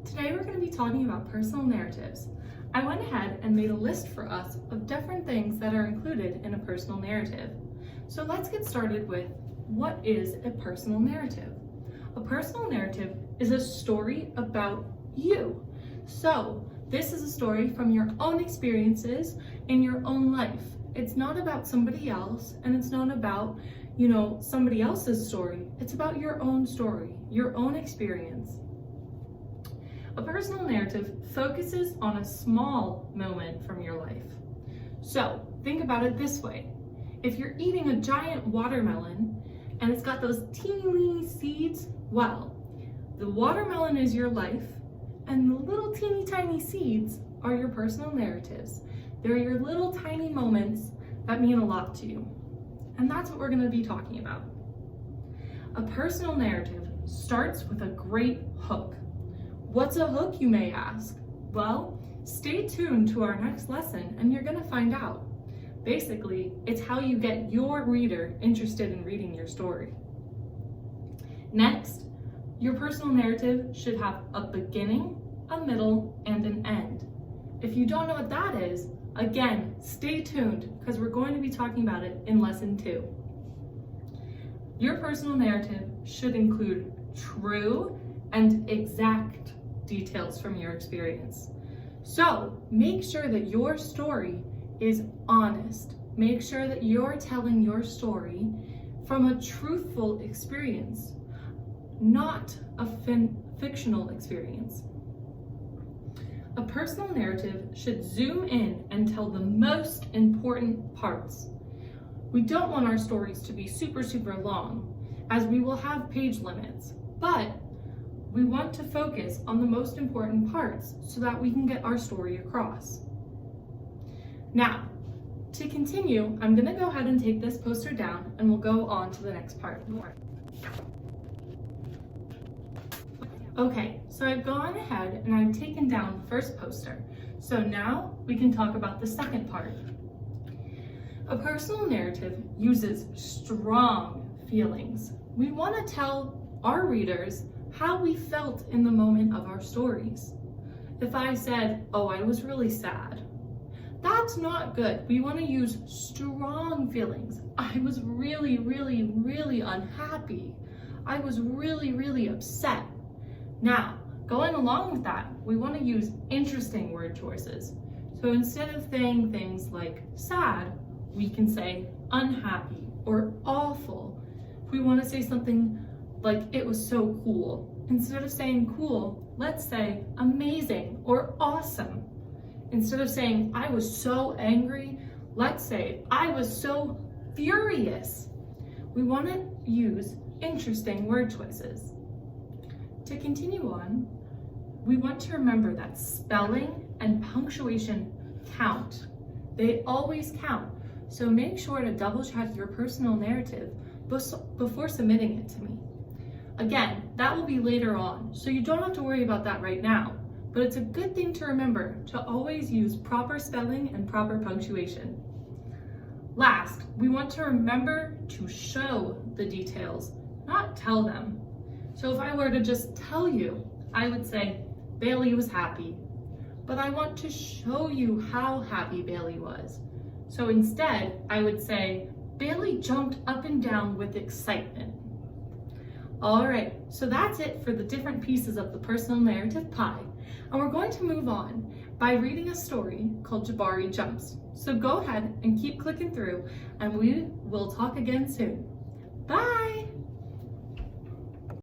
Today we're going to be talking about personal narratives. I went ahead and made a list for us of different things that are included in a personal narrative. So let's get started with what is a personal narrative. A personal narrative is a story about you. So this is a story from your own experiences in your own life. It's not about somebody else, and it's not about, somebody else's story. It's about your own story, your own experience. A personal narrative focuses on a small moment from your life. So think about it this way. If you're eating a giant watermelon and it's got those teeny seeds, well, the watermelon is your life and the little teeny tiny seeds are your personal narratives. They're your little tiny moments that mean a lot to you. And that's what we're going to be talking about. A personal narrative starts with a great hook. What's a hook, you may ask? Well, stay tuned to our next lesson and you're going to find out. Basically, it's how you get your reader interested in reading your story. Next, your personal narrative should have a beginning, a middle, and an end. If you don't know what that is, again, stay tuned because we're going to be talking about it in lesson 2. Your personal narrative should include true and exact details from your experience. So make sure that your story is honest. Make sure that you're telling your story from a truthful experience, not a fictional experience. A personal narrative should zoom in and tell the most important parts. We don't want our stories to be super long, as we will have page limits, but we want to focus on the most important parts so that we can get our story across. Now, to continue, I'm going to go ahead and take this poster down and we'll go on to the next part. Okay, so I've gone ahead and I've taken down the first poster. So now we can talk about the second part. A personal narrative uses strong feelings. We want to tell our readers how we felt in the moment of our stories. If I said, oh, I was really sad, that's not good. We want to use strong feelings. I was really unhappy. I was really upset. Now, going along with that, we want to use interesting word choices. So instead of saying things like sad, we can say unhappy or awful. If we want to say something like it was so cool, instead of saying cool, let's say amazing or awesome. Instead of saying I was so angry, let's say I was so furious. We want to use interesting word choices. To continue on, we want to remember that spelling and punctuation count. They always count. So make sure to double check your personal narrative before submitting it to me. Again, that will be later on, so you don't have to worry about that right now, but it's a good thing to remember to always use proper spelling and proper punctuation. Last, we want to remember to show the details, not tell them. So if I were to just tell you, I would say, Bailey was happy, but I want to show you how happy Bailey was. So instead, I would say, Bailey jumped up and down with excitement. All right, so that's it for the different pieces of the personal narrative pie. And we're going to move on by reading a story called Jabari Jumps. So go ahead and keep clicking through and we will talk again soon. Bye!